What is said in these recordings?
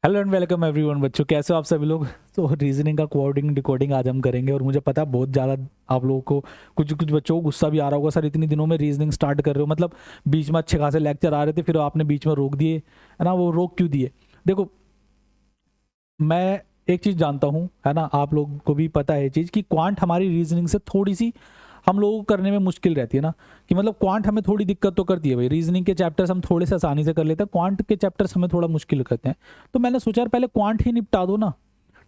Hello and welcome everyone. बच्चों कैसे हो आप सभी लोग। तो रीजनिंग का कोडिंग डिकोडिंग आज हम करेंगे और मुझे पता है बहुत ज़्यादा आप लोगों को कुछ कुछ बच्चों को गुस्सा भी आ रहा होगा, सर इतनी दिनों में रीजनिंग स्टार्ट कर रहे हो, मतलब बीच में अच्छे खासे लेक्चर आ रहे थे फिर आपने बीच में रोक दिए, है ना। वो रोक क्यों दिए? देखो, मैं एक चीज़ जानता हूँ, है ना, आप लोग को भी पता है ये चीज़ कि क्वांट हमारी रीजनिंग से थोड़ी सी हम लोगों को करने में मुश्किल रहती है ना, कि मतलब क्वांट हमें थोड़ी दिक्कत तो करती है भाई। रीजनिंग के चैप्टर्स हम थोड़े से आसानी से कर लेते हैं, क्वांट के चैप्टर्स हमें थोड़ा मुश्किल करते हैं। तो मैंने सोचा यार पहले क्वांट ही निपटा दो ना।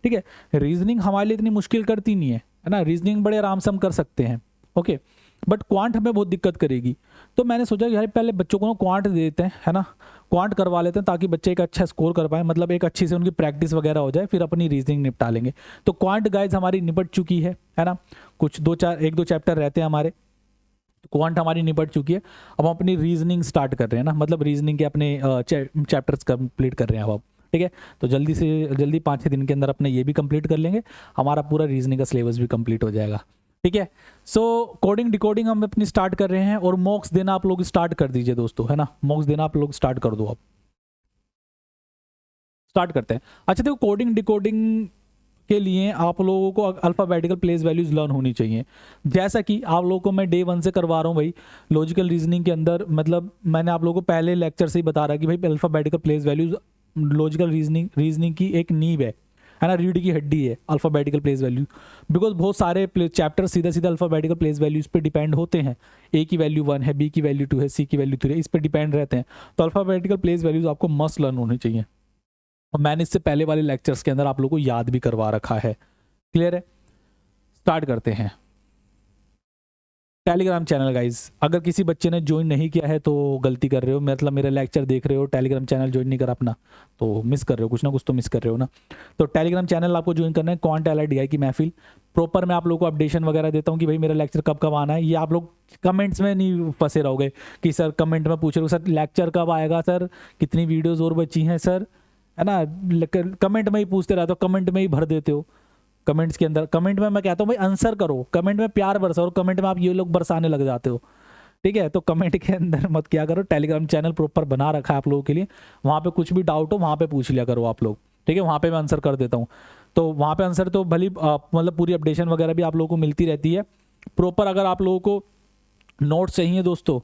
ठीक है, रीजनिंग हमारे लिए इतनी मुश्किल करती नहीं है ना, रीजनिंग बड़े आराम से हम कर सकते हैं। ओके, बट क्वांट हमें बहुत दिक्कत करेगी। तो मैंने सोचा कि यार पहले बच्चों को ना क्वांट दे देते हैं, है ना, क्वांट करवा लेते हैं ताकि बच्चे एक अच्छा स्कोर कर पाए, मतलब एक अच्छी से उनकी प्रैक्टिस वगैरह हो जाए, फिर अपनी रीजनिंग निपटा लेंगे। तो क्वांट गाइज हमारी निपट चुकी है ना। कुछ एक दो चैप्टर रहते हैं हमारे, क्वांट हमारी निपट चुकी है। अब हम अपनी रीजनिंग स्टार्ट कर रहे हैं ना, मतलब रीजनिंग के अपने चैप्टर्स कंप्लीट कर रहे हैं अब। ठीक है, तो जल्दी से जल्दी 5-6 दिन के अंदर अपने ये भी कंप्लीट कर लेंगे, हमारा पूरा रीजनिंग का सिलेबस भी कंप्लीट हो जाएगा। ठीक है, सो कोडिंग डिकोडिंग हम अपनी स्टार्ट कर रहे हैं और मॉक्स देना आप लोग स्टार्ट कर दीजिए दोस्तों, है ना। मॉक्स देना आप लोग स्टार्ट कर दो, आप स्टार्ट करते हैं। अच्छा देखो, कोडिंग डिकोडिंग के लिए आप लोगों को अल्फाबेटिकल प्लेस वैल्यूज लर्न होनी चाहिए। जैसा कि आप लोगों को मैं डे 1 से करवा रहा हूँ भाई, लॉजिकल रीजनिंग के अंदर, मतलब मैंने आप लोगों को पहले लेक्चर से ही बता रहा कि भाई alphabetical place values logical reasoning की एक नींव है ना, रीढ़ की हड्डी है अल्फाबेटिकल प्लेस वैल्यू। बिकॉज बहुत सारे चैप्टर सीधा सीधा अल्फाबेटिकल प्लेस वैल्यूज पे डिपेंड होते हैं। ए की वैल्यू 1 है, बी की वैल्यू 2 है, सी की वैल्यू 3 है, इस पर डिपेंड रहते हैं। तो अल्फाबेटिकल प्लेस वैल्यूज आपको मस्ट लर्न होनी चाहिए, और मैंने इससे पहले वाले लेक्चर्स के अंदर आप लोगों को याद भी करवा रखा है। क्लियर है? स्टार्ट करते हैं। टेलीग्राम चैनल गाइज, अगर किसी बच्चे ने ज्वाइन नहीं किया है तो गलती कर रहे हो, मतलब मेरे लेक्चर देख रहे हो, टेलीग्राम चैनल ज्वाइन नहीं करा अपना, तो मिस कर रहे हो, कुछ ना कुछ तो मिस कर रहे हो ना। तो टेलीग्राम चैनल आपको ज्वाइन करना है, क्वांट LIDI की महफिल प्रॉपर। मैं आप लोगों को अपडेशन वगैरह देता हूँ कि भाई मेरा लेक्चर कब कब आना है। ये आप लोग कमेंट्स में नहीं फंसे रहोगे कि सर कमेंट में पूछ रहे हो सर लेक्चर कब आएगा, सर कितनी वीडियोज और बची हैं सर, है ना। कमेंट में ही पूछते रहते हो, कमेंट में ही भर देते हो। कमेंट्स के अंदर, कमेंट में मैं कहता हूँ भाई आंसर करो, कमेंट में प्यार बरसाओ, और कमेंट में आप ये लोग बरसाने लग जाते हो। ठीक है, तो कमेंट के अंदर मत किया करो। टेलीग्राम चैनल प्रॉपर बना रखा है आप लोगों के लिए, वहाँ पे कुछ भी डाउट हो वहाँ पे पूछ लिया करो आप लोग। ठीक है, वहाँ पे मैं आंसर कर देता हूँ। तो वहाँ पे आंसर तो भली मतलब पूरी अपडेशन वगैरह भी आप लोगों को मिलती रहती है प्रॉपर। अगर आप लोगों को नोट्स चाहिए दोस्तों,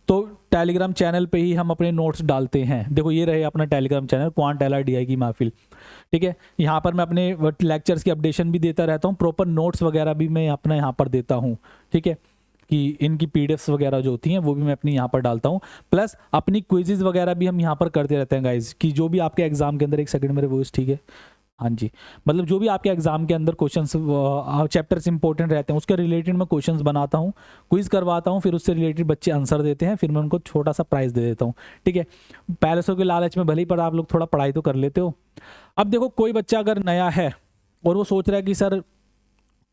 तो टेलीग्राम चैनल पे ही हम अपने नोट्स डालते हैं। देखो ये रहे अपना टेलीग्राम चैनल, क्वांट LIDI की महफिल। ठीक है, यहाँ पर मैं अपने लेक्चर्स की अपडेशन भी देता रहता हूँ, प्रॉपर नोट्स वगैरह भी मैं अपना यहाँ पर देता हूँ। ठीक है, कि इनकी PDFs वगैरह जो होती हैं वो भी मैं अपनी यहाँ पर डालता हूँ, प्लस अपनी क्विजेज वगैरह भी हम यहाँ पर करते रहते हैं गाइज, कि जो भी आपके एग्जाम के अंदर, एक सेकंड मेरे वॉइस ठीक है, हाँ जी, मतलब जो भी आपके एग्जाम के अंदर क्वेश्चंस चैप्टर्स इंपॉर्टेंट रहते हैं उसके रिलेटेड मैं क्वेश्चंस बनाता हूँ, क्विज करवाता हूँ, फिर उससे रिलेटेड बच्चे आंसर देते हैं, फिर मैं उनको छोटा सा प्राइज दे देता हूँ। ठीक है, पैसों के लालच में भले ही पर आप लोग थोड़ा पढ़ाई तो कर लेते हो। अब देखो, कोई बच्चा अगर नया है और वो सोच रहा है कि सर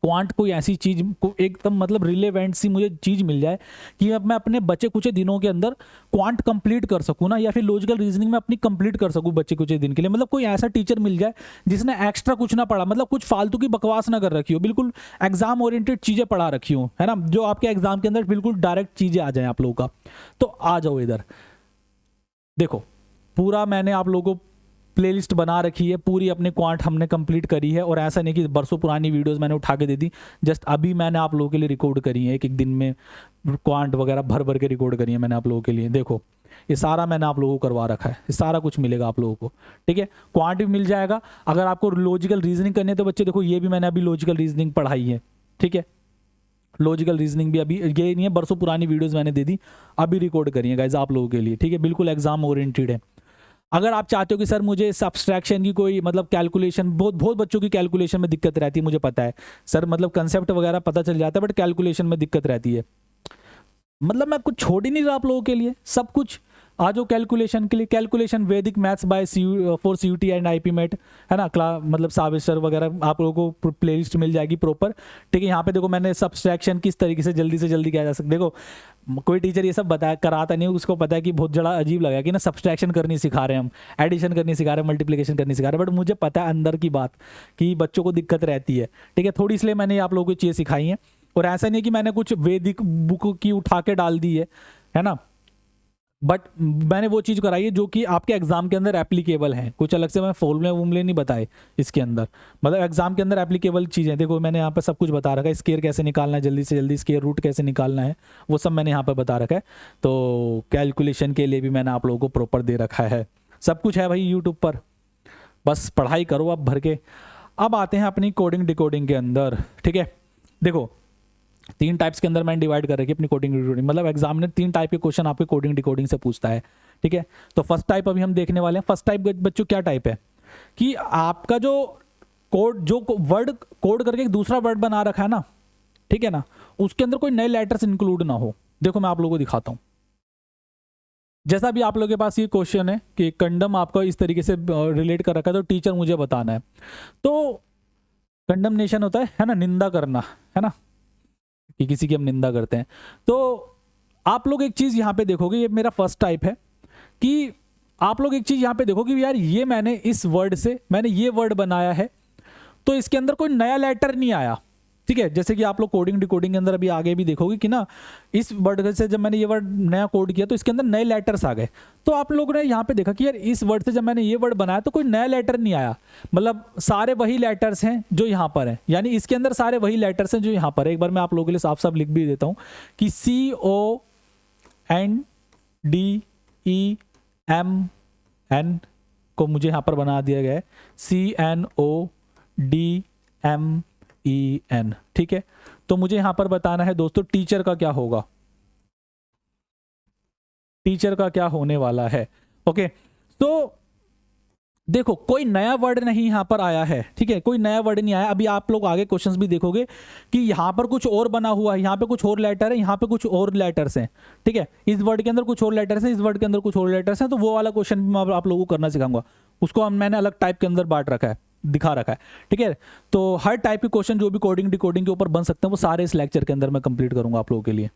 क्वांट कोई ऐसी चीज को एकदम मतलब रिलेवेंट सी मुझे चीज मिल जाए कि मैं अपने बच्चे कुछ दिनों के अंदर क्वांट कंप्लीट कर सकूं ना, या फिर लॉजिकल रीजनिंग में अपनी कंप्लीट कर सकूं बच्चे कुछ दिन के लिए, मतलब कोई ऐसा टीचर मिल जाए जिसने एक्स्ट्रा कुछ ना पढ़ा, मतलब कुछ फालतू की बकवास ना कर रखी हो, बिल्कुल एग्जाम ओरिएंटेड चीजें पढ़ा रखी हो, है ना, जो आपके एग्जाम के अंदर बिल्कुल डायरेक्ट चीजें आ जाए आप लोगों का। तो आ जाओ इधर, देखो पूरा मैंने आप लोगों को प्लेलिस्ट बना रखी है पूरी, अपने क्वांट हमने कंप्लीट करी है, और ऐसा नहीं कि बरसों पुरानी वीडियोस मैंने उठा के दे दी, जस्ट अभी मैंने आप लोगों के लिए रिकॉर्ड करी है, एक एक दिन में क्वांट वगैरह भर भर के रिकॉर्ड करी है मैंने आप लोगों के लिए। देखो ये सारा मैंने आप लोगों को करवा रखा है, ये सारा कुछ मिलेगा आप लोगों को। ठीक है, क्वांट भी मिल जाएगा। अगर आपको लॉजिकल रीजनिंग करनी है तो बच्चे देखो, ये भी मैंने अभी लॉजिकल रीजनिंग पढ़ाई है। ठीक है, लॉजिकल रीजनिंग भी अभी, ये नहीं है बरसों पुरानी वीडियोस मैंने दे दी, अभी रिकॉर्ड करी है गाइज आप लोगों के लिए। ठीक है, बिल्कुल एग्जाम ओरिएंटेड है। अगर आप चाहते हो कि सर मुझे सब्सट्रैक्शन की कोई मतलब कैलकुलेशन, बहुत बहुत बच्चों की कैलकुलेशन में दिक्कत रहती है, मुझे पता है सर, मतलब कंसेप्ट वगैरह पता चल जाता है बट कैलकुलेशन में दिक्कत रहती है, मतलब मैं कुछ छोड़ ही नहीं रहा आप लोगों के लिए, सब कुछ आ जाओ कैलकुलेशन के लिए। कैलकुलेशन वैदिक maths by for CUT and IP MET, है ना, मतलब साविस्टर वगैरह आप लोगों को प्लेलिस्ट मिल जाएगी प्रॉपर। ठीक है, यहाँ पे देखो मैंने सब्सट्रैक्शन किस तरीके से जल्दी किया जा सकता है। देखो कोई टीचर ये सब कराता नहीं, उसको पता है कि बहुत जड़ा अजीब लगा कि ना सब्सट्रैक्शन करनी सिखा रहे हैं हम, एडिशन करनी सिखा रहे हैं, मल्टीप्लिकेशन करनी सिखा रहे हैं, बट मुझे पता है अंदर की बात कि बच्चों को दिक्कत रहती है। ठीक है, थोड़ी इसलिए मैंने आप लोगों को चीज़ें सिखाई हैं, और ऐसा नहीं है कि मैंने कुछ वैदिक बुक की उठा के डाल दी है ना। बट मैंने वो चीज़ कराई है जो कि आपके एग्जाम के अंदर एप्लीकेबल है, कुछ अलग से मैं फॉर्मूले वूमले नहीं बताए इसके अंदर, मतलब एग्जाम के अंदर एप्लीकेबल चीज़ें। देखो मैंने यहाँ पर सब कुछ बता रखा है, स्केयर कैसे निकालना है जल्दी से जल्दी, स्केयर रूट कैसे निकालना है, वो सब मैंने यहाँ पर बता रखा है। तो कैलकुलेशन के लिए भी मैंने आप लोगों को प्रॉपर दे रखा है, सब कुछ है भाई यूट्यूब पर, बस पढ़ाई करो आप भर के। अब आते हैं अपनी कोडिंग डिकोडिंग के अंदर, ठीक है। देखो 3 टाइप्स के अंदर मैंने डिवाइड कर रखी है अपनी कोडिंग डिकोडिंग, मतलब एग्जामिनर 3 टाइप के क्वेश्चन आपके कोडिंग डिकोडिंग से पूछता है, ठीक है। तो फर्स्ट टाइप अभी हम देखने वाले हैं। फर्स्ट टाइप बच्चों क्या टाइप है कि आपका जो कोड, जो वर्ड कोड करके एक दूसरा वर्ड बना रखा है ना, ठीक है ना, उसके अंदर कोई नए लेटर्स इंक्लूड ना हो। देखो मैं आप लोगों को दिखाता हूं, जैसा भी आप लोगों के पास ये क्वेश्चन है कि कंडम आपका इस तरीके से रिलेट कर रखा है, तो टीचर मुझे बताना है। तो कंडमनेशन होता है ना, निंदा करना, है ना, कि किसी की हम निंदा करते हैं। तो आप लोग एक चीज़ यहाँ पे देखोगे, ये मेरा फर्स्ट टाइप है कि आप लोग एक चीज़ यहाँ पे देखोगे यार, ये मैंने इस वर्ड से मैंने ये वर्ड बनाया है, तो इसके अंदर कोई नया लेटर नहीं आया, ठीक है। जैसे कि आप लोग कोडिंग डिकोडिंग के अंदर अभी आगे भी देखोगे कि ना, इस वर्ड से जब मैंने ये वर्ड नया कोड किया तो इसके अंदर नए लेटर्स आ गए। तो आप लोगों ने यहाँ पे देखा कि यार इस वर्ड से जब मैंने ये वर्ड बनाया तो कोई नया लेटर नहीं आया, मतलब सारे वही लेटर्स हैं जो यहाँ पर हैं, यानी इसके अंदर सारे वही लेटर्स हैं जो यहाँ पर है। एक बार मैं आप लोगों के लिए साफ साफ लिख भी देता हूँ कि CONDEMN को मुझे यहाँ पर बना दिया गया है CNODMEN, ठीक है। तो मुझे यहां पर बताना है दोस्तों टीचर का क्या होगा, टीचर का क्या होने वाला है। ओके, तो देखो कोई नया वर्ड नहीं यहां पर आया है, ठीक है, कोई नया वर्ड नहीं आया। अभी आप लोग आगे क्वेश्चंस भी देखोगे कि यहां पर कुछ और बना हुआ है, यहां पे कुछ और लेटर है, यहां पे कुछ और लेटर्स हैं, ठीक है। इस वर्ड के अंदर कुछ और लेटर्स हैं, इस वर्ड के अंदर कुछ और लेटर्स हैं। तो वो वाला क्वेश्चन भी मैं आप लोगों को करना सिखाऊंगा, उसको मैंने अलग टाइप के अंदर बांट रखा है, दिखा रखा है, ठीक है। तो हर टाइप के क्वेश्चन जो भी कोडिंग डिकोडिंग के ऊपर बन सकते हैं वो सारे इस लेक्चर के अंदर मैं कंप्लीट करूंगा आप लोगों के लिए,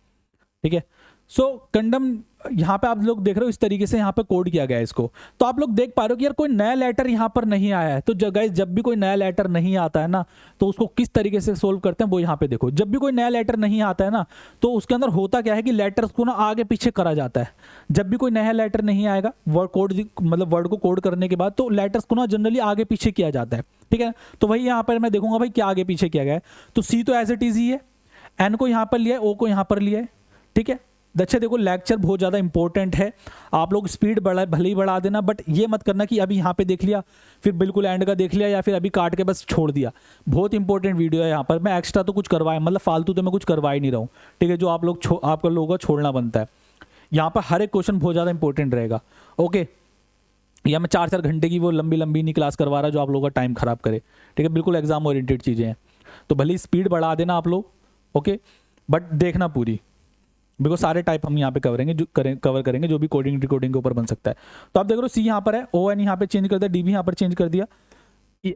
ठीक है। सो कंडम यहाँ पे आप लोग देख रहे हो इस तरीके से यहाँ पे कोड किया गया है इसको। तो आप लोग देख पा रहे हो कि यार कोई नया लेटर यहाँ पर नहीं आया है। तो गाइस जब भी कोई नया लेटर नहीं आता है ना, तो उसको किस तरीके से सोल्व करते हैं वो यहाँ पे देखो। जब भी कोई नया लेटर नहीं आता है ना, तो उसके अंदर होता क्या है कि लेटर्स को ना आगे पीछे करा जाता है। जब भी कोई नया लेटर नहीं आएगा वर्ड कोड, मतलब वर्ड को कोड करने के बाद, तो लेटर्स को ना जनरली आगे पीछे किया जाता है, ठीक है। तो वही यहाँ पर मैं देखूंगा भाई क्या आगे पीछे किया गया है। तो सी तो एज इट इज ही है, एन को यहाँ पर लिया है, ओ को यहाँ पर लिया है, ठीक है। अच्छा देखो लेक्चर बहुत ज़्यादा इंपॉर्टेंट है, आप लोग स्पीड बढ़ा भले ही बढ़ा देना, बट ये मत करना कि अभी यहाँ पे देख लिया फिर बिल्कुल एंड का देख लिया या फिर अभी काट के बस छोड़ दिया। बहुत इंपॉर्टेंट वीडियो है यहाँ पर, मैं एक्स्ट्रा तो कुछ करवाए, मतलब फालतू तो मैं कुछ करवा ही नहीं रहा हूँ, ठीक है। जो आप लोग आप लोगों को छोड़ना बनता है, यहाँ पर हर एक क्वेश्चन बहुत ज़्यादा इंपॉर्टेंट रहेगा। ओके, या मैं 4-4 घंटे की वो लंबी लंबी नहीं क्लास करवा रहा जो आप लोगों का टाइम खराब करे, ठीक है। बिल्कुल एग्जाम ओरिएंटेड चीज़ें हैं, तो भले ही स्पीड बढ़ा देना आप लोग, ओके, बट देखना पूरी, बिकॉज सारे टाइप हम यहाँ पे कवर करेंगे जो भी कोडिंग डिकोडिंग के ऊपर बन सकता है। तो आप देख रहे हो सी यहाँ पर है, ओ एन यहाँ पे चेंज कर दिया, डी भी यहाँ पर चेंज कर दिया,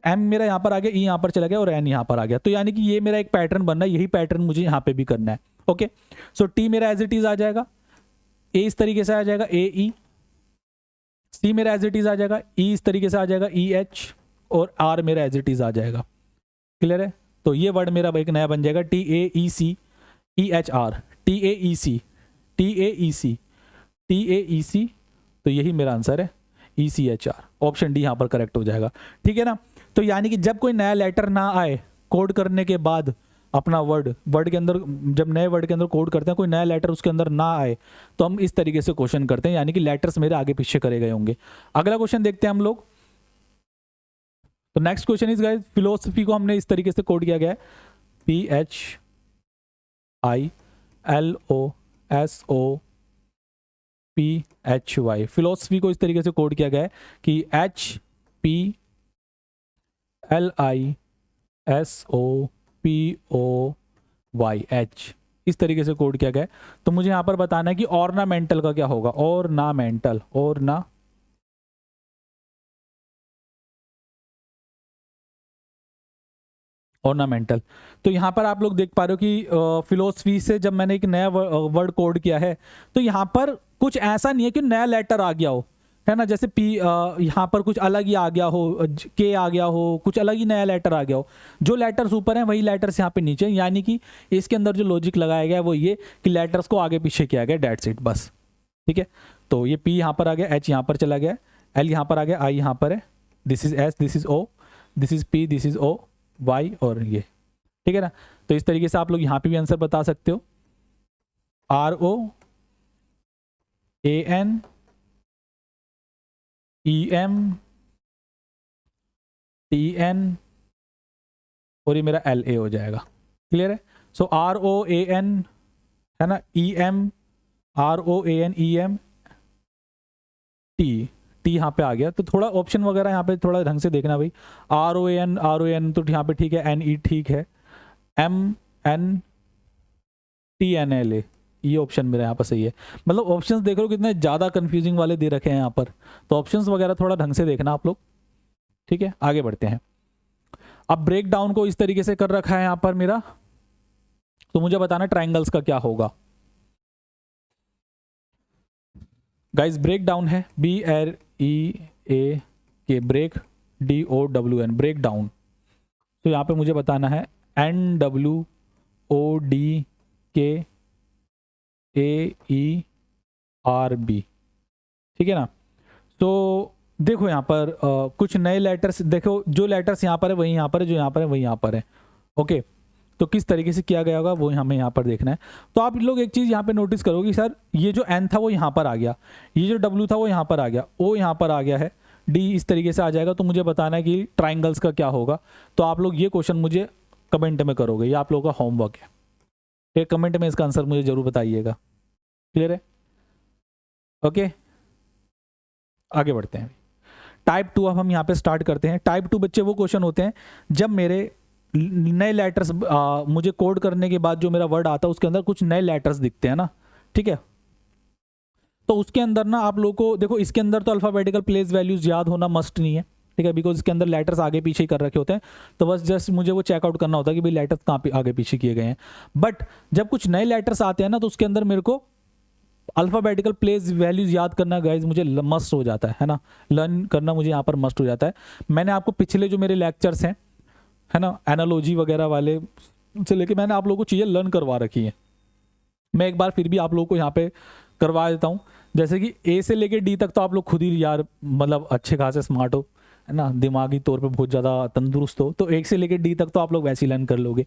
एम मेरा यहाँ पर आ गया, ई यहाँ पर चला गया और एन यहाँ पर आ गया। तो यानी कि ये मेरा एक पैटर्न बनना है, यही पैटर्न मुझे यहाँ पे भी करना है। ओके, सो टी मेरा एज इट इज आ जाएगा, ए इस तरीके से आ जाएगा, ए ई, सी मेरा एज इट इज आ जाएगा, ई इस तरीके से आ जाएगा, ई एच, और आर मेरा एज इट इज आ जाएगा। क्लियर है? तो ये वर्ड मेरा एक नया बन जाएगा, T A E C E H R, T A E C, T A E C, T A E C. तो यही मेरा आंसर है, E C H R, option D यहाँ पर करेक्ट हो जाएगा, ठीक है ना। तो यानी कि जब कोई नया लेटर ना आए कोड करने के बाद, अपना वर्ड के अंदर जब नए वर्ड के अंदर कोड करते हैं, कोई नया लेटर उसके अंदर ना आए, तो हम इस तरीके से क्वेश्चन करते हैं, यानी कि लेटर्स मेरे आगे पीछे करे गए होंगे। अगला क्वेश्चन देखते हैं हम लोग। तो next question is guys, philosophy को हमने इस तरीके से कोड किया गया है, P H I L O S O P H Y. Philosophy को इस तरीके से कोड किया गया है कि H P L I S O P O Y H, इस तरीके से कोड किया गया है। तो मुझे यहां पर बताना है कि ऑर्नामेंटल का क्या होगा, ऑर्नामेंटल, ऑर्नामेंटल। तो यहाँ पर आप लोग देख पा रहे हो कि फिलोसफी से जब मैंने एक नया वर्ड कोड किया है, तो यहाँ पर कुछ ऐसा नहीं है कि नया लेटर आ गया हो, है ना। जैसे पी यहाँ पर कुछ अलग ही आ गया हो, के आ गया हो, कुछ अलग ही नया लेटर आ गया हो। जो लेटर्स ऊपर हैं वही लेटर्स यहाँ पे नीचे, यानी कि इसके अंदर जो लॉजिक लगाया गया है वो ये कि लेटर्स को आगे पीछे किया गया, डेट्स इट, बस, ठीक है। तो ये P यहाँ पर आ गया, H यहाँ पर चला गया, L यहाँ पर आ गया, I यहाँ पर है, this is S, this is O, this is P, this is O, Y और ये, ठीक है ना। तो इस तरीके से आप लोग यहाँ पे भी आंसर बता सकते हो। ROANEM TN और ये मेरा LA हो जाएगा। क्लियर है। सो ROAN है ना, ROANEM T यहाँ पे आ गया। तो थोड़ा ऑप्शन वगैरह यहाँ पे थोड़ा ढंग से देखना भाई। ROAN तो यहाँ पे ठीक है, NE ठीक है, MNTNLA ये ऑप्शन मेरा यहाँ पर सही है। मतलब ऑप्शंस देख लो कितने ज़्यादा कंफ्यूजिंग वाले दे रखे हैं यहाँ पर, तो ऑप्शंस वगैरह थोड़ा ढंग से देखना आप लोग, ठीक है। आगे बढ़ते हैं। अब ब्रेक डाउन को इस तरीके से कर रखा है यहाँ पर मेरा, तो मुझे बताना ट्राइंगल्स का क्या होगा। गाइस ब्रेक डाउन है BREA break DOWN break down. तो यहाँ पे मुझे बताना है NWODKAERB, ठीक है ना। तो देखो यहाँ पर कुछ नए लेटर्स, देखो जो लेटर्स यहाँ पर है वही यहाँ पर है, जो यहाँ पर है वही यहाँ पर है। ओके, तो किस तरीके से किया गया होगा वो हमें यहाँ पर देखना है। तो आप लोग एक चीज़ यहाँ पे नोटिस करोगे सर, ये जो N था वो यहाँ पर आ गया, ये जो W था वो यहाँ पर आ गया, O यहाँ पर आ गया है, D इस तरीके से आ जाएगा। तो मुझे बताना है कि ट्राइंगल्स का क्या होगा। तो आप लोग ये क्वेश्चन मुझे कमेंट में करोगे, ये आप लोगों का होमवर्क है, एक कमेंट में इसका आंसर मुझे जरूर बताइएगा। क्लियर है। ओके, आगे बढ़ते हैं। टाइप 2 अब हम यहाँ पे स्टार्ट करते हैं। टाइप 2 बच्चे वो क्वेश्चन होते हैं जब मेरे नए लेटर्स मुझे कोड करने के बाद जो मेरा वर्ड आता है उसके अंदर कुछ नए लेटर्स दिखते हैं ना, ठीक है। तो उसके अंदर ना आप लोगों को देखो, इसके अंदर तो अल्फाबेटिकल प्लेस वैल्यूज याद होना मस्ट नहीं है, ठीक है, बिकॉज इसके अंदर लेटर्स आगे पीछे ही कर रखे होते हैं। तो बस जस्ट मुझे वो चेकआउट करना होता है कि भाई लेटर्स कहाँ पे आगे पीछे किए गए हैं। बट जब कुछ नए लेटर्स आते हैं ना, तो उसके अंदर मेरे को अल्फाबेटिकल प्लेस वैल्यूज याद करना गाइज मुझे मस्ट हो जाता है ना, लर्न करना मुझे यहाँ पर मस्ट हो जाता है। मैंने आपको पिछले जो मेरे लेक्चर्स हैं है ना, एनालॉजी वगैरह वाले से लेके मैंने आप लोगों को चीज़ें लर्न करवा रखी हैं। मैं एक बार फिर भी आप लोगों को यहाँ पे करवा देता हूँ। जैसे कि A से लेके D तक तो आप लोग खुद ही यार मतलब अच्छे खासे स्मार्ट हो, है ना, दिमागी तौर पे बहुत ज़्यादा तंदुरुस्त हो। तो 1 से लेके D तक तो आप लोग वैसे ही लर्न कर लोगे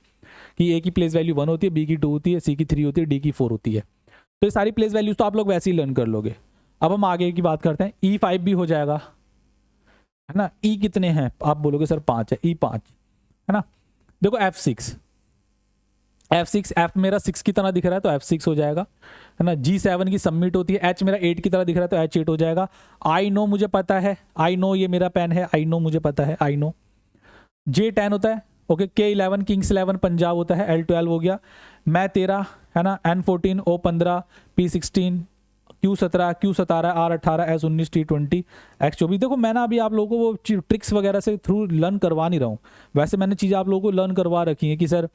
कि A की प्लेस वैल्यू 1 होती है, B की 2 होती है, C की 3 होती है, D की 4 होती है। तो ये सारी प्लेस वैल्यूज तो आप लोग वैसे ही लर्न कर लोगे। अब हम आगे की बात करते हैं। E5 भी हो जाएगा, है ना। E कितने हैं आप बोलोगे सर 5 है, E5 है ना। देखो F6 F मेरा 6 की तरह दिख रहा है तो F6 हो जाएगा, है ना। G7 की सबमिट होती है, H मेरा 8 की तरह दिख रहा है तो H8 हो जाएगा। I नो मुझे पता है, I नो ये मेरा पेन है, I नो मुझे पता है, I नो। J10 होता है, ओके। K11 किंग्स 11 पंजाब होता है, L12 हो गया। मैं 13 है ना, N14 O15 P16 Q17 Q17 R18 S19 T20 X24। देखो मैं ना अभी आप लोगों को वो ट्रिक्स वगैरह से थ्रू लर्न करवा नहीं रहा हूँ, वैसे मैंने चीज़ें आप लोगों को लर्न करवा रखी हैं कि सर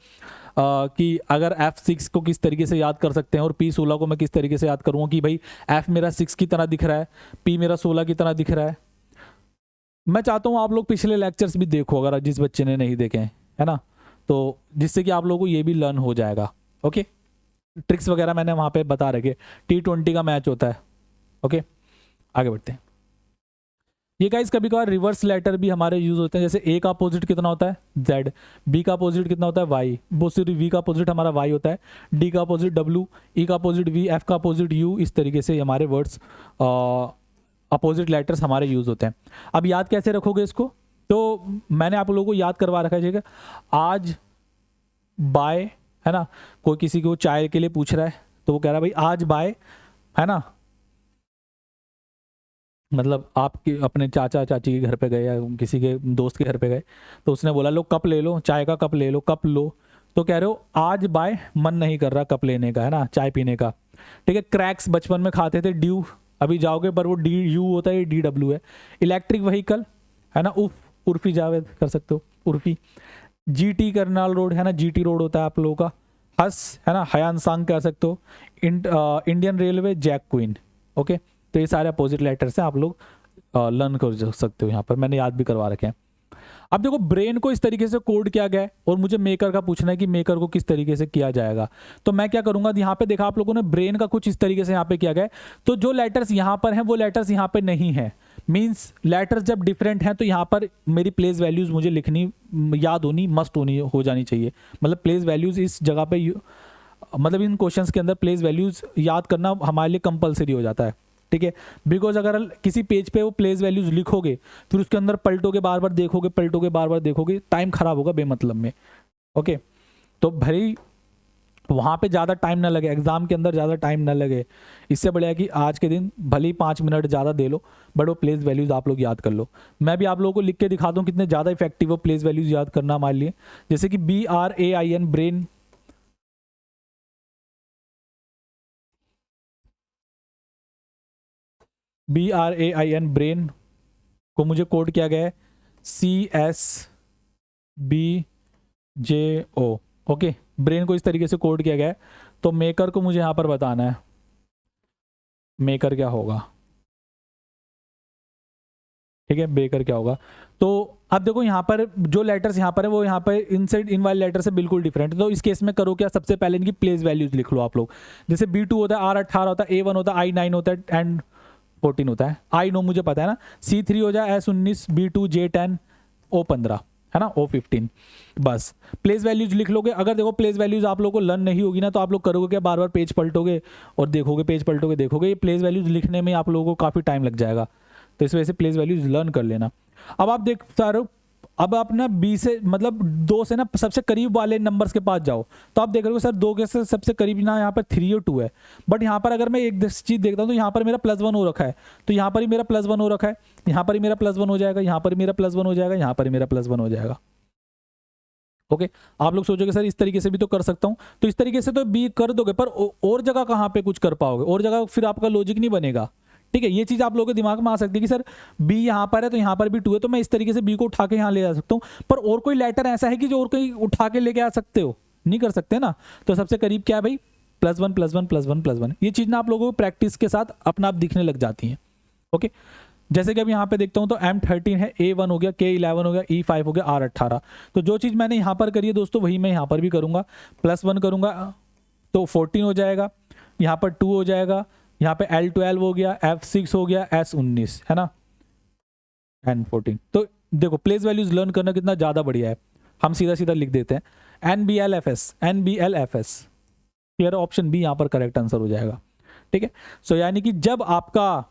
कि अगर F6 को किस तरीके से याद कर सकते हैं और P16 को मैं किस तरीके से याद करूँगा कि भाई F मेरा 6 की तरह दिख रहा है, P मेरा 16 की तरह दिख रहा है। मैं चाहता हूँ आप लोग पिछले लेक्चर्स भी देखो अगर जिस बच्चे ने नहीं देखे हैं, है ना, तो जिससे कि आप लोगों को ये भी लर्न हो जाएगा। ओके, ट्रिक्स वगैरह मैंने वहाँ पे बता रखे। T20 का मैच होता है। ओके, आगे बढ़ते हैं। ये गाइस कभी कभार रिवर्स लेटर भी हमारे यूज होते हैं। जैसे A का अपोजिट कितना होता है Z, B का अपोजिट कितना होता है Y, बहुत सी V का अपोजिट हमारा Y होता है, D का अपोजिट W, E का अपोजिट V, F का अपोजिट U। इस तरीके से हमारे वर्ड्स अपोजिट लेटर्स हमारे यूज होते हैं। अब याद कैसे रखोगे इसको, तो मैंने आप लोगों को याद करवा रखा है। आज बाय, है ना, कोई किसी को चाय के लिए पूछ रहा है तो वो कह रहा है भाई आज बाय, है ना, मतलब आप अपने चाचा चाची के घर पे गए या किसी के दोस्त के घर पे गए तो उसने बोला लो कप ले लो, चाय का कप ले लो, कप लो। तो कह रहे हो आज बाय मन नहीं कर रहा कप लेने का, है ना, चाय पीने का, ठीक है। क्रैक्स बचपन में खाते थे, ड्यू अभी जाओगे पर वो DU होता है, DW है। इलेक्ट्रिक व्हीकल, है ना, उर्फी जावेद कर सकते हो, उर्फी। GT करनाल रोड, है ना, GT रोड होता है आप लोगों का। हस, है ना, हयान सांग कह सकते हो। Indian railway jack queen. Okay, तो ये सारे अपोजिट लेटर्स हैं, आप लोग लर्न कर सकते हो। यहाँ पर मैंने याद भी करवा रखे हैं। अब देखो ब्रेन को इस तरीके से कोड किया गया है और मुझे मेकर का पूछना है कि मेकर को किस तरीके से किया जाएगा। तो मैं क्या करूंगा, यहाँ पे देखा आप लोगों ने ब्रेन का कुछ इस तरीके से यहाँ पे किया गया है। तो जो लेटर्स यहाँ पर हैं वो लेटर्स यहाँ पे नहीं है, मीन्स लेटर्स जब डिफरेंट हैं तो यहाँ पर मेरी प्लेस वैल्यूज मुझे लिखनी याद होनी मस्ट होनी हो जानी चाहिए। मतलब प्लेस वैल्यूज इस जगह पे मतलब इन क्वेश्चंस के अंदर प्लेस वैल्यूज याद करना हमारे लिए कंपलसरी हो जाता है, ठीक है। बिकॉज अगर किसी पेज पे वो प्लेस वैल्यूज लिखोगे फिर उसके अंदर पलटोगे, बार बार देखोगे, पलटोगे, बार बार देखोगे, टाइम खराब होगा बेमतलब में। ओके, तो भाई वहाँ पे ज़्यादा टाइम ना लगे, एग्जाम के अंदर ज़्यादा टाइम ना लगे, इससे बढ़िया कि आज के दिन भले ही 5 मिनट ज़्यादा दे लो बट वो प्लेस वैल्यूज आप लोग याद कर लो। मैं भी आप लोगों को लिख के दिखा दूँ कितने ज़्यादा इफेक्टिव हो प्लेस वैल्यूज याद करना हमारे लिए। जैसे कि BRAIN ब्रेन, ब्रेन को मुझे कोड किया गया है CSBJO। ओके, ब्रेन को इस तरीके से कोड किया गया है। तो मेकर को मुझे यहाँ पर बताना है मेकर क्या होगा, ठीक है, मेकर क्या होगा। तो अब देखो यहाँ पर जो लेटर्स यहाँ पर है वो यहाँ पर इनसाइड इन वाले लेटर से बिल्कुल डिफरेंट है। तो इस केस में करो क्या, सबसे पहले इनकी प्लेस वैल्यूज लिख लो आप लोग। जैसे B2 होता है, R18 होता है, A1 होता है, I9 होता है एंड 14 होता है। I9 मुझे पता है ना, C3 हो जाए, S19, B2, J10, O15 है ना, O15। बस प्लेस वैल्यूज लिख लोगे। अगर देखो प्लेस वैल्यूज आप लोगों को लर्न नहीं होगी ना तो आप लोग करोगे क्या, बार बार पेज पलटोगे और देखोगे, पेज पलटोगे देखोगे, ये प्लेस वैल्यूज लिखने में आप लोगों को काफ़ी टाइम लग जाएगा। तो इस वजह से प्लेस वैल्यूज लर्न कर लेना। अब आप देख पा रहे हो, अब आप ना 20 से मतलब 2 से ना सबसे करीब वाले नंबर्स के पास जाओ तो आप देख रहे हो सर 2 के से सबसे करीब ना यहाँ पर 3 और 2 है। बट यहाँ पर अगर मैं एक चीज़ देखता हूँ तो यहाँ पर मेरा +1 हो रखा है, तो यहाँ पर ही मेरा +1 हो रखा है, यहाँ पर ही मेरा +1 हो जाएगा, यहाँ पर ही मेरा +1 हो जाएगा, यहाँ पर ही मेरा +1 हो जाएगा। ओके, आप लोग सोचोगे सर इस तरीके से भी तो कर सकता हूँ, तो इस तरीके से तो बी कर दोगे पर और जगह कहाँ पे कुछ कर पाओगे, और जगह फिर आपका लॉजिक नहीं बनेगा। ठीक है, ये चीज़ आप लोगों के दिमाग में आ सकती है कि सर बी यहाँ पर है तो यहाँ पर भी 2 है, तो मैं इस तरीके से बी को उठा के यहाँ ले आ सकता हूँ, पर और कोई लेटर ऐसा है कि जो और कहीं उठा के लेके आ सकते हो, नहीं कर सकते ना। तो सबसे करीब क्या है भाई, +1 +1 +1 +1। ये चीज़ ना आप लोगों को प्रैक्टिस के साथ अपना आप दिखने लग जाती है। ओके, जैसे कि अब यहाँ पे देखता हूँ तो M13 है, A1 हो गया, K11 हो गया, E5 हो गया, R18। तो जो चीज़ मैंने यहाँ पर करी है दोस्तों वही मैं यहाँ पर भी करूँगा, +1 करूँगा तो 14 हो जाएगा, यहाँ पर 2 हो जाएगा, यहाँ पे L12 हो गया, F6 हो गया, S19 है ना, N14। तो देखो प्लेस वैल्यूज लर्न करना कितना ज़्यादा बढ़िया है। हम सीधा सीधा लिख देते हैं NBLFS। क्लियर, ऑप्शन बी यहाँ पर करेक्ट आंसर हो जाएगा। ठीक है, सो यानी कि जब आपका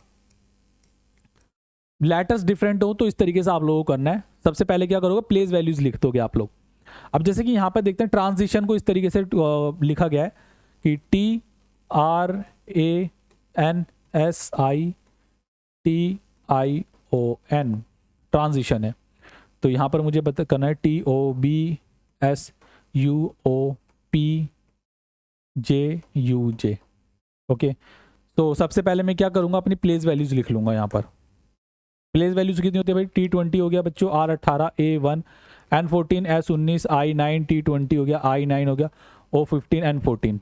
लेटर्स डिफरेंट हो तो इस तरीके से आप लोगों को करना है। सबसे पहले क्या करोगे, प्लेस वैल्यूज लिख दोगे आप लोग। अब जैसे कि यहाँ पर देखते हैं ट्रांजिशन को इस तरीके से लिखा गया है कि TRANSITION ट्रांजिशन है। तो यहाँ पर मुझे करना है TOBSUOPJUJ। ओके, तो सबसे पहले मैं क्या करूँगा, अपनी प्लेस वैल्यूज लिख लूँगा। यहाँ पर प्लेस वैल्यूज कितनी होती है भाई, T20 हो गया बच्चों, R18 A1, N14 S19, I9 T20 हो गया, I9 हो गया, O15 N14।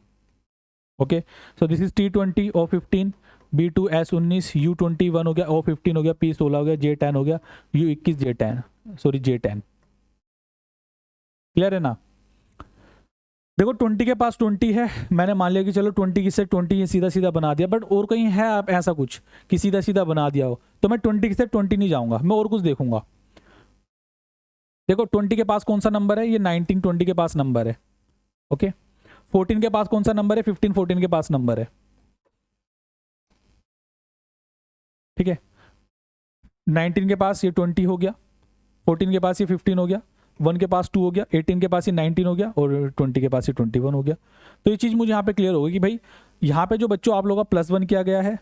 Okay, so this is T20 O15, B2 S19, U21 हो गया, O15 हो गया, P16 हो गया, J10 हो गया, U21 J10 sorry J10। Clear है ना। देखो 20 के पास 20 है, मैंने मान लिया कि चलो 20 से 20 सीधा सीधा बना दिया, बट और कहीं है आप ऐसा कुछ कि सीधा सीधा बना दिया हो तो मैं 20 से 20 नहीं जाऊंगा, मैं और कुछ देखूंगा। देखो 20 के पास कौन सा नंबर है, ये 19 20 के पास नंबर है। ओके, 14 के पास कौन सा नंबर है, 15 14 के पास नंबर है। ठीक है, 19 के पास ये 20 हो गया, 14 के पास ये 15 हो गया, 1 के पास 2 हो गया, 18 के पास ये 19 हो गया और 20 के पास ये 21 हो गया। तो ये चीज़ मुझे यहाँ पे क्लियर होगी कि भाई यहाँ पे जो बच्चों आप लोगों का +1 किया गया है,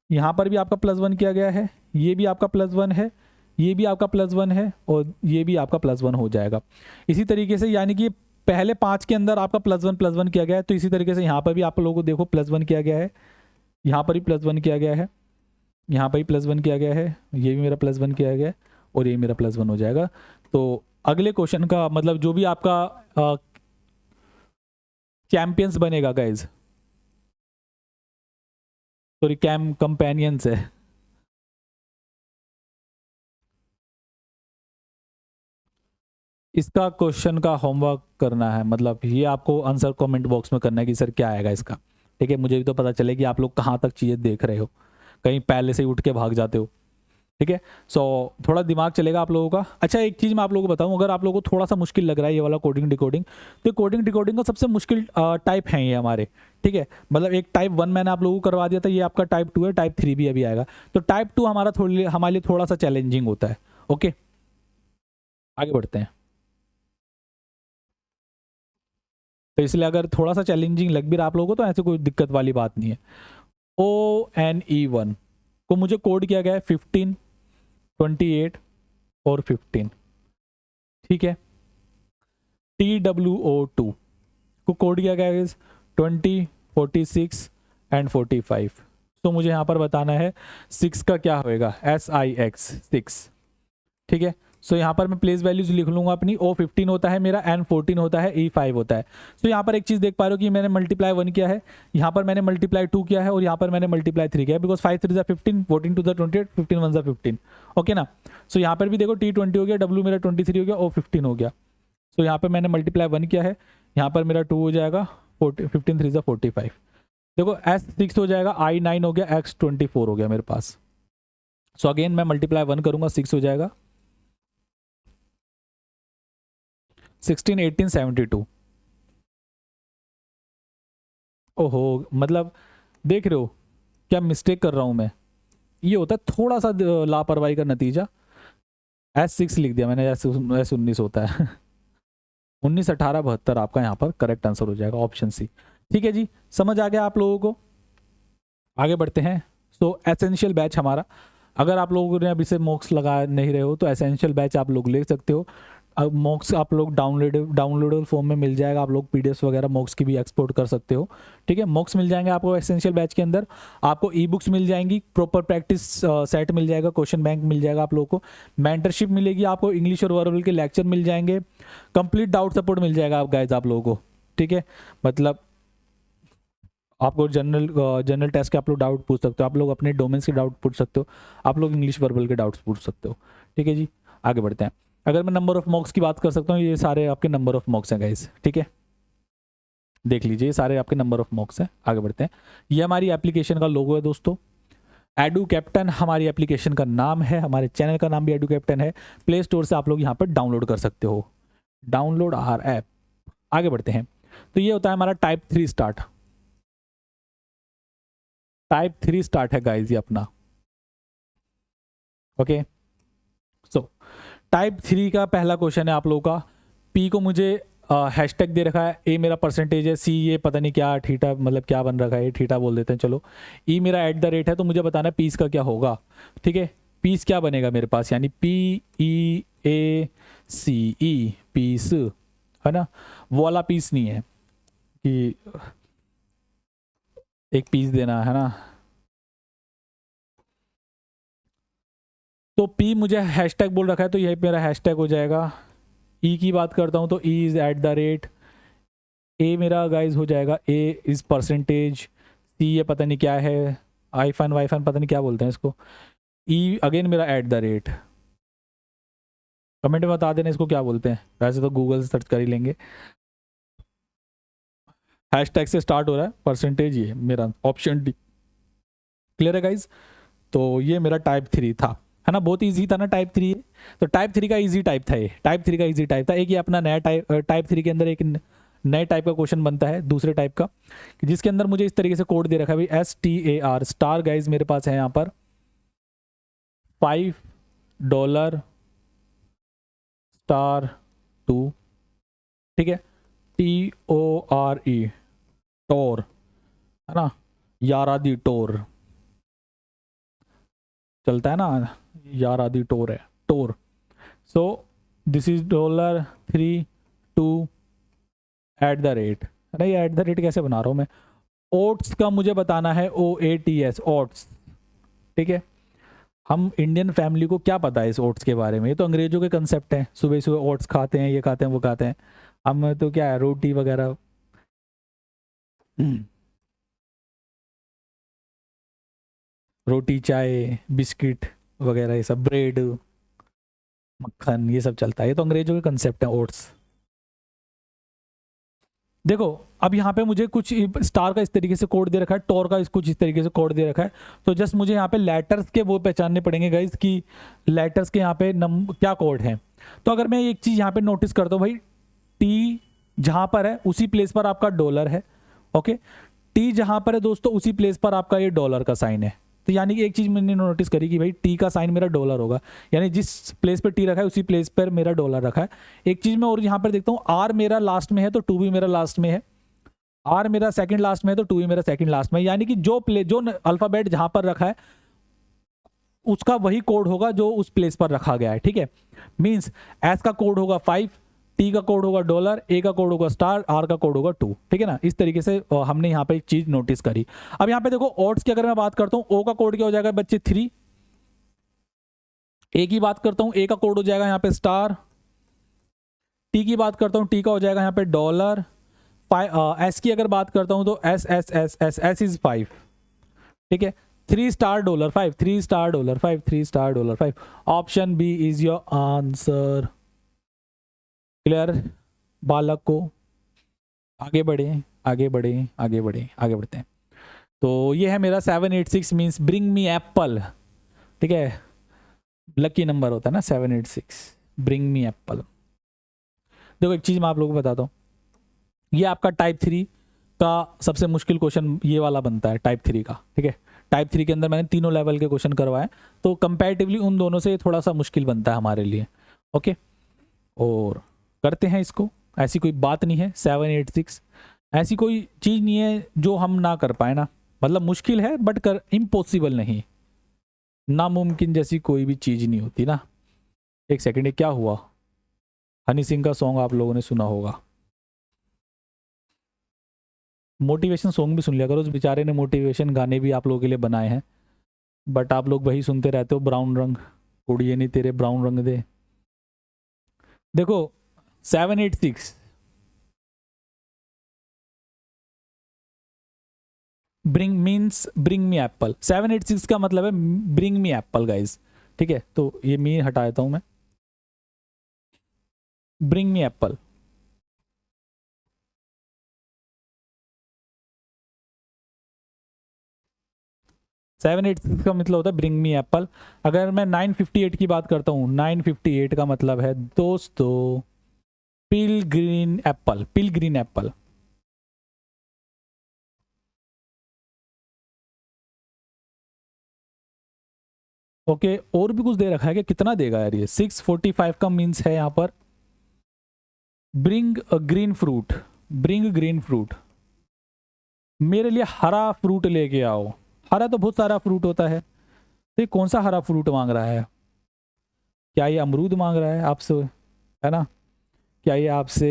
यहाँ पर भी आपका +1 किया गया है, ये भी आपका +1 है, ये भी आपका +1 है और ये भी आपका +1 हो जाएगा। इसी तरीके से यानी कि पहले 5 के अंदर आपका +1 किया गया है, तो इसी तरीके से यहाँ पर भी आप लोगों को देखो +1 किया गया है, यहाँ पर भी +1 किया गया है, यहाँ पर भी +1 किया गया है, ये भी मेरा +1 किया गया है और ये मेरा +1 हो जाएगा। तो अगले क्वेश्चन का मतलब जो भी आपका चैंपियंस बनेगा गाइज, सॉरी कंपेनियंस है, इसका क्वेश्चन का होमवर्क करना है, मतलब ये आपको आंसर कमेंट बॉक्स में करना है कि सर क्या आएगा इसका। ठीक है, मुझे भी तो पता चले कि आप लोग कहाँ तक चीज़ें देख रहे हो, कहीं पहले से ही उठ के भाग जाते हो। ठीक है, सो थोड़ा दिमाग चलेगा आप लोगों का। अच्छा, एक चीज़ मैं आप लोगों को बताऊं, अगर आप लोगों को थोड़ा सा मुश्किल लग रहा है ये वाला कोडिंग डिकोडिंग, तो कोडिंग डिकोडिंग का सबसे मुश्किल टाइप है ये हमारे। ठीक है, मतलब एक टाइप 1 मैंने आप लोगों को करवा दिया था, ये आपका टाइप 2 है, टाइप 3 भी अभी आएगा। तो टाइप 2 हमारे लिए थोड़ा सा चैलेंजिंग होता है। ओके, आगे बढ़ते हैं। तो इसलिए अगर थोड़ा सा चैलेंजिंग लग भी रहा आप लोगों को तो ऐसे कोई दिक्कत वाली बात नहीं है। ONE1 को मुझे कोड किया गया है 15, 28 और 15। ठीक है, TWO2 को कोड किया गया है 20, 46 एंड 45। तो मुझे यहाँ पर बताना है 6 का क्या होएगा, SIX 6। ठीक है, सो यहाँ पर मैं प्लेस वैल्यूज लिख लूंगा अपनी। O15 होता है मेरा, N14 होता है, E5 होता है। सो यहाँ पर एक चीज़ देख पा रहे हो कि मैंने मल्टीप्लाई 1 किया है, यहाँ पर मैंने मल्टीप्लाई 2 किया है और यहाँ पर मैंने मल्टीप्लाई 3 किया है, बिकॉज 5 3 15, 14 2 28, 15 1 15। ओके ना। सो यहाँ पर भी देखो T20 हो गया, W मेरा 23 हो गया, O15 हो गया। सो यहाँ पर मैंने मल्टीप्लाई 1 किया है, यहाँ पर मेरा 2 हो जाएगा, 15 3 45। देखो S6 हो जाएगा, I9 हो गया, X24 हो गया मेरे पास। सो अगेन मैं मल्टीप्लाई 1 करूंगा, 6 हो जाएगा, 16 18 72। ओहो, मतलब देख रहे हो क्या मिस्टेक कर रहा हूं मैं। ये होता है थोड़ा सा लापरवाही का नतीजा। S6 लिख दिया मैंने, S19 होता है। 19 18 72 आपका यहाँ पर करेक्ट आंसर हो जाएगा, ऑप्शन सी। ठीक है जी, समझ आ गया आप लोगों को। आगे बढ़ते हैं। तो एसेंशियल बैच हमारा, अगर आप लोगों ने अभी से मॉक्स लगा नहीं रहे हो तो एसेंशियल बैच आप लोग ले सकते हो। अब मॉक्स आप लोग डाउनलोडेबल फॉर्म में मिल जाएगा, आप लोग पीडीएफ वगैरह मॉक्स की भी एक्सपोर्ट कर सकते हो। ठीक है, मॉक्स मिल जाएंगे आपको एसेंशियल बैच के अंदर। आपको ई बुक्स मिल जाएंगी, प्रॉपर प्रैक्टिस सेट मिल जाएगा, क्वेश्चन बैंक मिल जाएगा आप लोगों को, मेंटरशिप मिलेगी आपको, इंग्लिश और वर्बल के लेक्चर मिल जाएंगे, कंप्लीट डाउट सपोर्ट मिल जाएगा आप गाइज आप लोगों को। ठीक है, मतलब आपको जनरल टेस्ट के आप लोग डाउट पूछ सकते हो, आप लोग अपने डोमेन्स के डाउट पूछ सकते हो, आप लोग इंग्लिश वर्बल के डाउट्स पूछ सकते हो। ठीक है जी, आगे बढ़ते हैं। अगर मैं नंबर ऑफ मॉक्स की बात कर सकता हूँ, ये सारे आपके नंबर ऑफ मॉक्स हैं गाइस। ठीक है, देख लीजिए ये सारे आपके नंबर ऑफ मॉक्स हैं। आगे बढ़ते हैं। ये हमारी एप्लीकेशन का लोगो है दोस्तों। एडू कैप्टन हमारी एप्लीकेशन का नाम है, हमारे चैनल का नाम भी एडू कैप्टन है। प्ले स्टोर से आप लोग यहाँ पर डाउनलोड कर सकते हो, डाउनलोड आर ऐप। आगे बढ़ते हैं। तो ये होता है हमारा टाइप 3 स्टार्ट। टाइप 3 स्टार्ट है गाइज ये अपना। ओके, सो टाइप 3 का पहला क्वेश्चन है आप लोगों का। पी को मुझे हैशटैग दे रखा है, ए मेरा परसेंटेज है, सी ये पता नहीं क्या थीटा, मतलब क्या बन रखा है, थीटा बोल देते हैं चलो। ई मेरा @ है, तो मुझे बताना है पीस का क्या होगा। ठीक है, पीस क्या बनेगा मेरे पास, यानी PEACE पीस, है ना। वो वाला पीस नहीं है कि एक पीस देना है ना। तो पी मुझे हैशटैग बोल रखा है, तो यही मेरा हैशटैग हो जाएगा। ई की बात करता हूँ तो ई इज़ @। ए मेरा गाइज हो जाएगा, ए इज़ परसेंटेज। सी ये पता नहीं क्या है, आईफन वाईफन पता नहीं क्या बोलते हैं इसको। ई अगेन मेरा @। कमेंट में बता देना इसको क्या बोलते हैं, वैसे तो गूगल से सर्च कर ही लेंगे। हैशटैग से स्टार्ट हो रहा है, परसेंटेज ये मेरा ऑप्शन डी। क्लियर है गाइज। तो ये मेरा टाइप 3 था, है ना, बहुत इजी था ना टाइप 3। तो टाइप 3 का इजी टाइप था, ये टाइप 3 का इजी टाइप था। एक ये अपना नया टाइप 3 के अंदर एक नए टाइप का क्वेश्चन बनता है, दूसरे टाइप का, जिसके अंदर मुझे इस तरीके से कोड दे रखा है भाई, STAR स्टार गाइज मेरे पास है यहाँ पर $5 *2। ठीक है, TORE टोर, है ना, यार आदि टोर चलता है ना, यार आदि टोर है, टोर। सो दिस इज $3 2 @ है ना। ये @ कैसे बना रहा हूँ मैं। ओट्स का मुझे बताना है, OATS ओट्स। ठीक है, हम इंडियन फैमिली को क्या पता है इस ओट्स के बारे में, ये तो अंग्रेजों के कंसेप्ट हैं, सुबह सुबह ओट्स खाते हैं, ये खाते हैं वो खाते हैं। हम तो क्या है, रोटी वगैरह। रोटी चाय बिस्किट वगैरह ये सब, ब्रेड, मक्खन, ये सब चलता है, ये तो अंग्रेजों के कंसेप्ट है, ओट्स। देखो अब यहाँ पे मुझे कुछ स्टार का इस तरीके से कोड दे रखा है, टोर का कुछ इस तरीके से कोड दे रखा है, तो जस्ट मुझे यहाँ पे लेटर्स के वो पहचानने पड़ेंगे गाइज कि लेटर्स के यहाँ पे क्या कोड है। तो अगर मैं एक चीज़ यहाँ पे नोटिस करता हूँ भाई, टी जहाँ पर है उसी प्लेस पर आपका डॉलर है, ओके, टी जहाँ पर है दोस्तों उसी प्लेस पर आपका ये डॉलर का साइन है। तो यानी कि एक चीज़ मैंने नोटिस करी कि भाई टी का साइन मेरा डॉलर होगा, यानी जिस प्लेस पर टी रखा है उसी प्लेस पर मेरा डॉलर रखा है। एक चीज़ मैं और यहाँ पर देखता हूँ, आर मेरा लास्ट में है तो टू भी मेरा लास्ट में है, आर मेरा सेकंड लास्ट में है तो टू भी मेरा सेकंड लास्ट में, यानी कि जो अल्फ़ाबेट जहाँ पर रखा है उसका वही कोड होगा जो उस प्लेस पर रखा गया है, ठीक है। मीन्स एस का कोड होगा 5, टी का कोड होगा डॉलर, ए का कोड होगा स्टार, आर का कोड होगा 2, ठीक है ना। इस तरीके से हमने यहाँ पे एक चीज नोटिस करी। अब यहाँ पे देखो ऑड्स की अगर मैं बात करता हूँ, ओ का कोड क्या हो जाएगा बच्चे 3, ए की बात करता हूँ ए का कोड हो जाएगा यहाँ पे स्टार, टी की बात करता हूँ टी का हो जाएगा यहाँ पे डॉलर, एस की अगर बात करता हूँ तो S S S S S is 5, ठीक है। 3 star dollar 5, 3 star dollar 5, 3 star dollar 5, option B is your answer. Clear बालक को, आगे बढ़े आगे बढ़े आगे बढ़े आगे बढ़ते हैं। तो ये है मेरा 786 मीन्स ब्रिंग मी एप्पल, ठीक है, लकी नंबर होता है ना 786, ब्रिंग मी एप्पल। देखो एक चीज मैं आप लोगों को बताता हूँ, ये आपका टाइप 3 का सबसे मुश्किल क्वेश्चन ये वाला बनता है, टाइप 3 का, ठीक है। टाइप 3 के अंदर मैंने तीनों लेवल के क्वेश्चन करवाए, तो कंपैरेटिवली उन दोनों से थोड़ा सा मुश्किल बनता है हमारे लिए, ओके। और करते हैं इसको, ऐसी कोई बात नहीं है 786, ऐसी कोई चीज़ नहीं है जो हम ना कर पाए ना, मतलब मुश्किल है बट कर इम्पॉसिबल नहीं, नामुमकिन जैसी कोई भी चीज़ नहीं होती ना। एक सेकंड, ये क्या हुआ? हनी सिंह का सॉन्ग आप लोगों ने सुना होगा, मोटिवेशन सॉन्ग भी सुन लिया करो, उस बेचारे ने मोटिवेशन गाने भी आप लोगों के लिए बनाए हैं, बट आप लोग वही सुनते रहते हो, ब्राउन रंग उड़िए नहीं तेरे ब्राउन रंग दे। देखो 786 bring means bring me Apple, 786 का मतलब है ब्रिंग मी एप्पल गाइज, ठीक है। तो ये मी हटा देता हूं मैं, bring me apple. Seven eight six का मतलब होता है ब्रिंग मी एप्पल। अगर मैं 958 की बात करता हूँ, 958 का मतलब है दोस्तों पिल ग्रीन एप्पल, पिल ग्रीन एप्पल। ओके, और भी कुछ दे रखा है कि कितना देगा यार ये? 645 का मीन्स है यहाँ पर bring a green fruit, bring green fruit, मेरे लिए हरा फ्रूट लेके आओ। हरा तो बहुत सारा फ्रूट होता है, तो ये कौन सा हरा फ्रूट मांग रहा है? क्या ये अमरूद मांग रहा है आपसे, है ना? क्या ये आपसे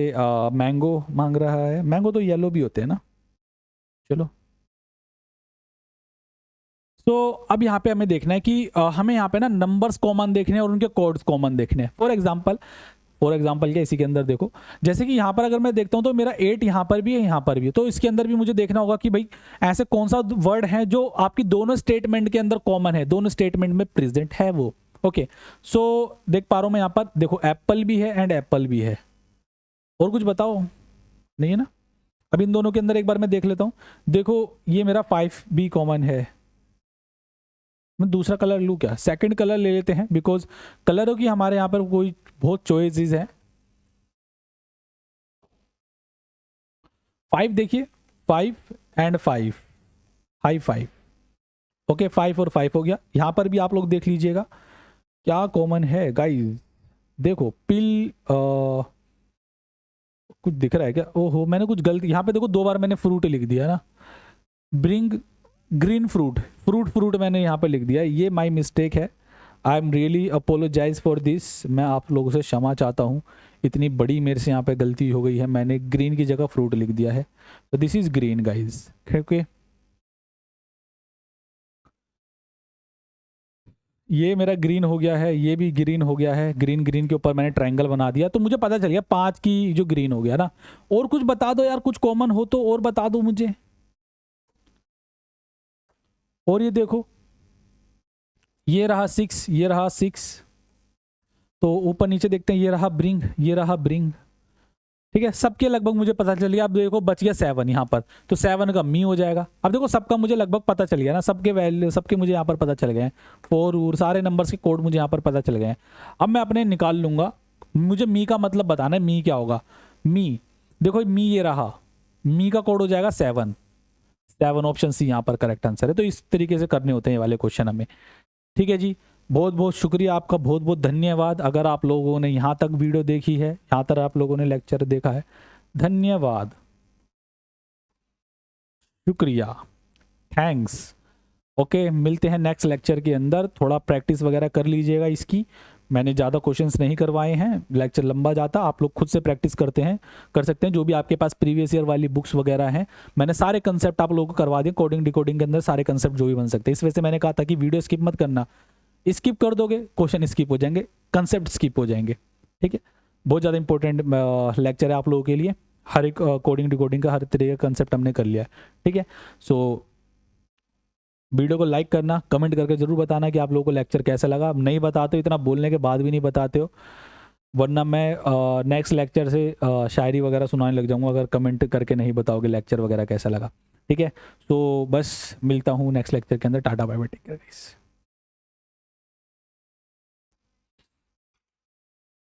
मैंगो मांग रहा है? मैंगो तो येलो भी होते हैं ना। चलो, तो अब यहाँ पे हमें देखना है कि हमें यहाँ पे ना नंबर्स कॉमन देखने हैं और उनके कोड्स कॉमन देखने हैं। फॉर एग्जाम्पल क्या, इसी के अंदर देखो, जैसे कि यहाँ पर अगर मैं देखता हूँ तो मेरा 8 यहाँ पर भी है, यहाँ पर भी है, तो इसके अंदर भी मुझे देखना होगा कि भाई ऐसे कौन सा वर्ड है जो आपकी दोनों स्टेटमेंट के अंदर कॉमन है, दोनों स्टेटमेंट में प्रेजेंट है वो। ओके, सो देख पा रहा हूँ मैं यहाँ पर, देखो एप्पल भी है एंड एप्पल भी है, और कुछ बताओ, नहीं है ना? अब इन दोनों के अंदर एक बार मैं देख लेता हूँ। देखो ये मेरा 5 भी कॉमन है, मैं दूसरा कलर लूँ क्या? सेकंड कलर ले लेते हैं, बिकॉज कलरों की हमारे यहाँ पर कोई बहुत चॉइसेस है। 5 देखिए, 5 एंड 5, हाई 5, ओके 5 और 5 हो गया। यहाँ पर भी आप लोग देख लीजिएगा क्या कॉमन है गाइस। देखो पिल कुछ दिख रहा है क्या? ओहो मैंने कुछ गलती, यहाँ पे देखो 2 बार मैंने फ्रूट लिख दिया ना, bring green fruit, fruit fruit मैंने यहाँ पे लिख दिया, ये माई मिस्टेक है। I am really apologize for this, मैं आप लोगों से क्षमा चाहता हूँ, इतनी बड़ी मेरे से यहाँ पे गलती हो गई है, मैंने ग्रीन की जगह फ्रूट लिख दिया है। तो this is green guys, okay. ये मेरा ग्रीन हो गया है, ये भी ग्रीन हो गया है, ग्रीन ग्रीन के ऊपर मैंने ट्रायंगल बना दिया, तो मुझे पता चल गया 5 की जो ग्रीन हो गया ना। और कुछ बता दो यार, कुछ कॉमन हो तो और बता दो मुझे। और ये देखो, ये रहा 6, ये रहा 6, तो ऊपर नीचे देखते हैं, ये रहा ब्रिंग, ये रहा ब्रिंग, ठीक है। सबके लगभग मुझे पता चल गया। अब देखो बच गया 7 यहाँ पर, तो 7 का मी हो जाएगा। अब देखो सबका मुझे लगभग पता चल गया ना, सबके वैल्यू सबके मुझे यहाँ पर पता चल गए हैं, 4 और सारे नंबर्स के कोड मुझे यहाँ पर पता चल गए हैं। अब मैं अपने निकाल लूंगा, मुझे मी का मतलब बताना है, मी क्या होगा। मी देखो, मी ये रहा, मी का कोड हो जाएगा 7, ऑप्शन सी यहाँ पर करेक्ट आंसर है। तो इस तरीके से करने होते हैं ये वाले क्वेश्चन हमें, ठीक है जी। बहुत बहुत शुक्रिया आपका, बहुत बहुत धन्यवाद। अगर आप लोगों ने यहाँ तक वीडियो देखी है, यहाँ तक आप लोगों ने लेक्चर देखा है, धन्यवाद, शुक्रिया, थैंक्स। ओके, मिलते हैं नेक्स्ट लेक्चर के अंदर। थोड़ा प्रैक्टिस वगैरह कर लीजिएगा इसकी, मैंने ज़्यादा क्वेश्चंस नहीं करवाए हैं, लेक्चर लंबा जाता, आप लोग खुद से प्रैक्टिस कर सकते हैं। जो भी आपके पास प्रीवियस ईयर वाली बुक्स वगैरह हैं, मैंने सारे कंसेप्ट आप लोगों को करवा दिए, कोडिंग डिकोडिंग के अंदर सारे कंसेप्ट जो भी बन सकते हैं। इस वजह से मैंने कहा था कि वीडियो स्किप मत करना, स्किप कर दोगे क्वेश्चन स्किप हो जाएंगे, कंसेप्ट स्किप हो जाएंगे, ठीक है। बहुत ज़्यादा इंपॉर्टेंट लेक्चर है आप लोगों के लिए, हर एक कोडिंग डिकोडिंग का हर तरीके का कंसेप्ट हमने कर लिया है, ठीक है। सो वीडियो को लाइक करना, कमेंट करके जरूर बताना कि आप लोगों को लेक्चर कैसा लगा। अब नहीं बताते हो, इतना बोलने के बाद भी नहीं बताते हो, वरना मैं नेक्स्ट लेक्चर से शायरी वगैरह सुनाने लग जाऊंगा अगर कमेंट करके नहीं बताओगे लेक्चर वगैरह कैसा लगा, ठीक है। तो बस मिलता हूँ नेक्स्ट लेक्चर के अंदर, tata bye bye, take care guys.